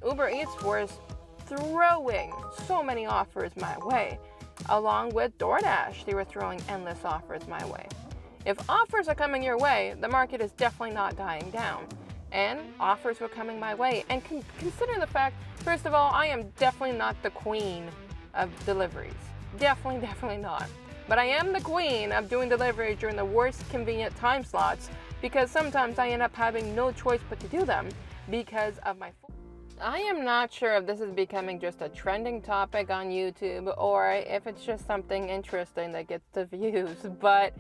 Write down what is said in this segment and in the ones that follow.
Uber Eats was throwing so many offers my way. Along with DoorDash, they were throwing endless offers my way. If offers are coming your way, the market is definitely not dying down. And offers were coming my way. And consider the fact, first of all, I am definitely not the queen of deliveries. Definitely not. But I am the queen of doing deliveries during the worst convenient time slots, because sometimes I end up having no choice but to do them because of my phone. I am not sure if this is becoming just a trending topic on YouTube or if it's just something interesting that gets the views, but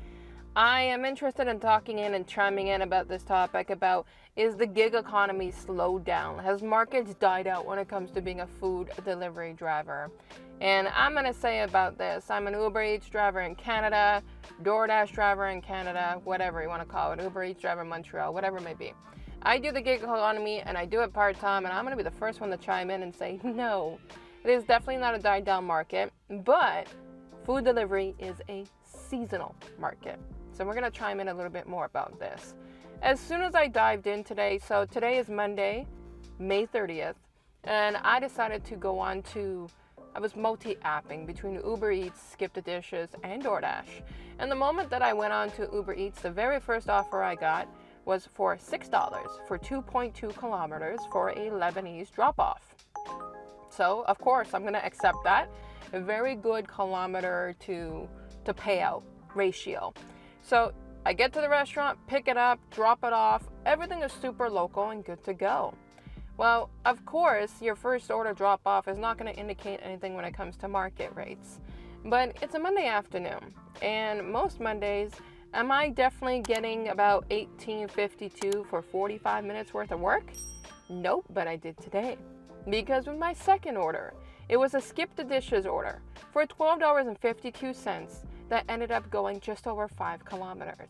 I am interested in talking in and chiming in about this topic about, is the gig economy slowed down? Has markets died out when it comes to being a food delivery driver? And I'm going to say about this, I'm an Uber Eats driver in Canada, DoorDash driver in Canada, whatever you want to call it, Uber Eats driver in Montreal, whatever it may be. I do the gig economy and I do it part-time, and I'm going to be the first one to chime in and say, no, it is definitely not a died down market, but food delivery is a seasonal market. So we're going to chime in a little bit more about this. As soon as I dived in today, so today is Monday, May 30th, and I decided to go on to, I was multi-apping between Uber Eats, Skip the Dishes, and DoorDash. And the moment that I went on to Uber Eats, the very first offer I got was for $6 for 2.2 kilometers for a Lebanese drop-off. So, of course, I'm going to accept that. A very good kilometer to payout ratio. So I get to the restaurant, pick it up, drop it off. Everything is super local and good to go. Well, of course, your first order drop off is not going to indicate anything when it comes to market rates. But it's a Monday afternoon, and most Mondays, am I definitely getting about $18.52 for 45 minutes worth of work? Nope, but I did today. Because with my second order, it was a Skip the Dishes order for $12.52 that ended up going just over 5 kilometers.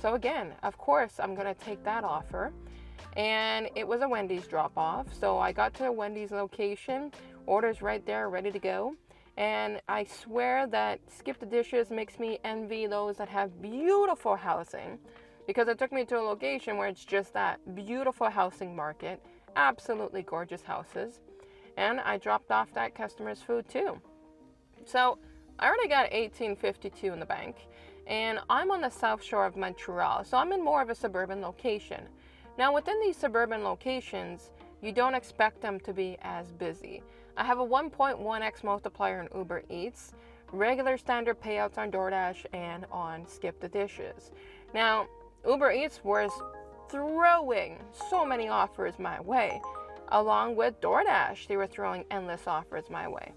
So again, of course, I'm going to take that offer. And it was a Wendy's drop-off. So I got to a Wendy's location, orders right there, ready to go. And I swear that Skip the Dishes makes me envy those that have beautiful housing, because it took me to a location where it's just that beautiful housing market, absolutely gorgeous houses. And I dropped off that customer's food too. So I already got $18.52 in the bank, and I'm on the south shore of Montreal, so I'm in more of a suburban location. Now, within these suburban locations, you don't expect them to be as busy. I have a 1.1x multiplier in Uber Eats, regular standard payouts on DoorDash, and on Skip the Dishes. Now, Uber Eats was throwing so many offers my way. Along with DoorDash, they were throwing endless offers my way.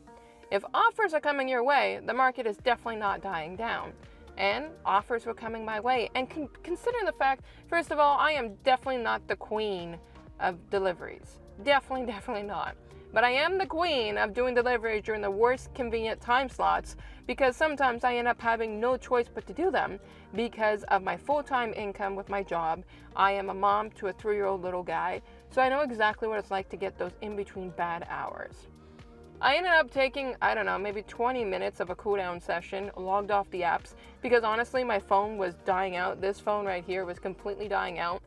If offers are coming your way, the market is definitely not dying down. And offers were coming my way. And consider the fact, first of all, I am definitely not the queen of deliveries. Definitely not. But I am the queen of doing deliveries during the worst convenient time slots, because sometimes I end up having no choice but to do them because of my full-time income with my job. I am a mom to a 3-year-old little guy, so I know exactly what it's like to get those in-between bad hours. I ended up taking, I don't know, maybe 20 minutes of a cool-down session, logged off the apps, because honestly my phone was dying out. This phone right here was completely dying out,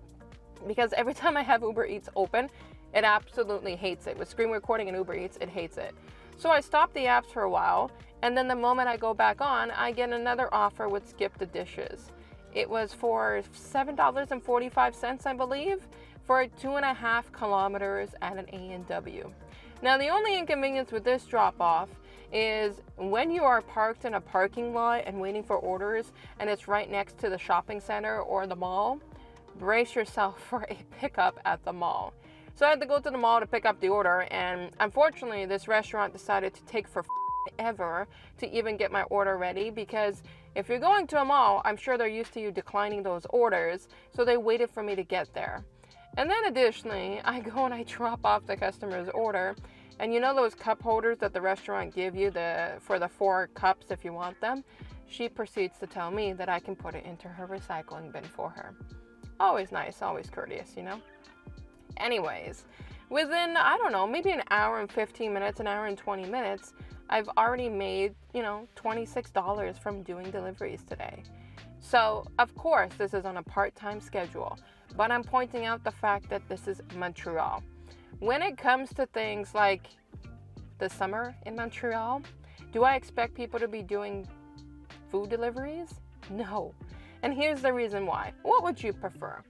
because every time I have Uber Eats open, it absolutely hates it. With screen recording and Uber Eats, it hates it. So I stopped the apps for a while, and then the moment I go back on, I get another offer with Skip the Dishes. It was for $7.45, I believe, for 2.5 kilometers at an A&W. Now, the only inconvenience with this drop-off is when you are parked in a parking lot and waiting for orders, and it's right next to the shopping center or the mall, brace yourself for a pickup at the mall. So I had to go to the mall to pick up the order, and unfortunately this restaurant decided to take forever to even get my order ready, because if you're going to a mall, I'm sure they're used to you declining those orders, so they waited for me to get there. And then additionally, I go and I drop off the customer's order, and you know those cup holders that the restaurant give you for the 4 cups if you want them? She proceeds to tell me that I can put it into her recycling bin for her. Always nice, always courteous, you know? Anyways, within, I don't know, maybe an hour and 15 minutes, an hour and 20 minutes, I've already made, $26 from doing deliveries today. So, of course, this is on a part-time schedule, but I'm pointing out the fact that this is Montreal. When it comes to things like the summer in Montreal, do I expect people to be doing food deliveries? No. And here's the reason why. What would you prefer?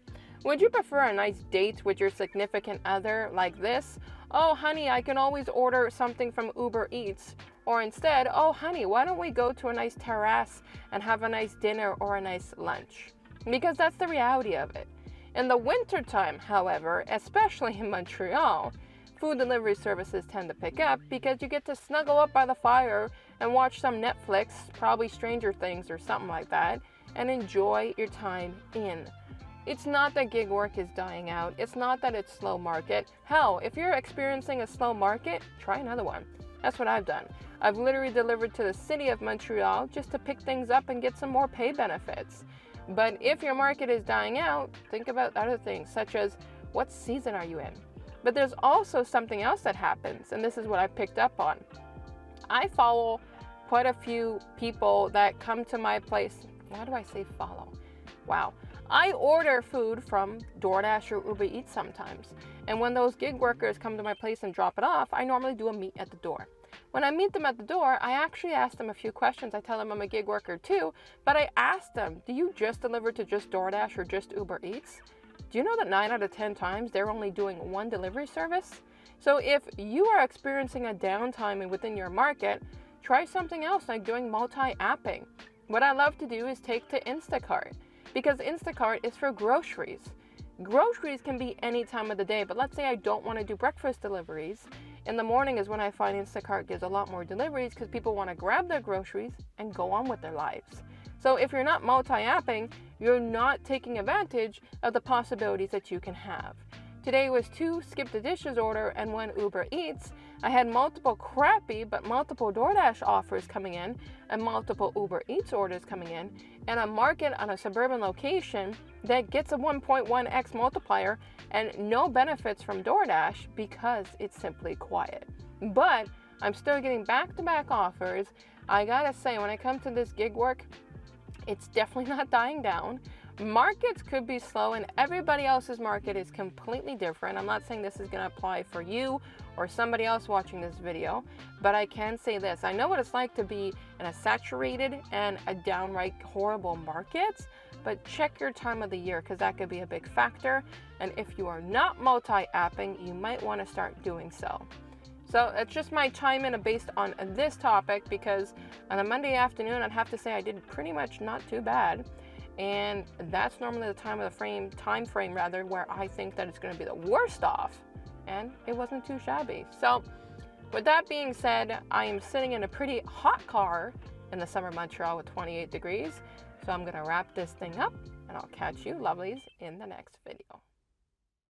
Would you prefer a nice date with your significant other like this? Oh, honey, I can always order something from Uber Eats. Or instead, oh, honey, why don't we go to a nice terrace and have a nice dinner or a nice lunch? Because that's the reality of it. In the wintertime, however, especially in Montreal, food delivery services tend to pick up because you get to snuggle up by the fire and watch some Netflix, probably Stranger Things or something like that, and enjoy your time in. It's not that gig work is dying out. It's not that it's slow market. Hell, if you're experiencing a slow market, try another one. That's what I've done. I've literally delivered to the city of Montreal just to pick things up and get some more pay benefits. But if your market is dying out, think about other things, such as what season are you in? But there's also something else that happens, and this is what I picked up on. I follow quite a few people that come to my place. Why do I say follow? Wow. I order food from DoorDash or Uber Eats sometimes. And when those gig workers come to my place and drop it off, I normally do a meet at the door. When I meet them at the door, I actually ask them a few questions. I tell them I'm a gig worker too, but I ask them, do you just deliver to just DoorDash or just Uber Eats? Do you know that 9 out of 10 times they're only doing one delivery service? So if you are experiencing a downtime within your market, try something else like doing multi-apping. What I love to do is take to Instacart, because Instacart is for groceries. Groceries can be any time of the day, but let's say I don't want to do breakfast deliveries. In the morning is when I find Instacart gives a lot more deliveries because people want to grab their groceries and go on with their lives. So if you're not multi-apping, you're not taking advantage of the possibilities that you can have. Today was 2 skip the dishes order and 1 Uber Eats. I had multiple crappy but multiple DoorDash offers coming in and multiple Uber Eats orders coming in, and a market on a suburban location that gets a 1.1x multiplier and no benefits from DoorDash because it's simply quiet. But I'm still getting back-to-back offers. I gotta say, when it comes to this gig work, it's definitely not dying down. Markets could be slow and everybody else's market is completely different. I'm not saying this is going to apply for you or somebody else watching this video, but I can say this. I know what it's like to be in a saturated and a downright horrible market, but check your time of the year because that could be a big factor. And if you are not multi-apping, you might want to start doing so. So it's just my chime in based on this topic, because on a Monday afternoon, I'd have to say I did pretty much not too bad. And that's normally the time frame where I think that it's going to be the worst off. And it wasn't too shabby. So with that being said, I am sitting in a pretty hot car in the summer Montreal with 28 degrees. So I'm going to wrap this thing up and I'll catch you lovelies in the next video.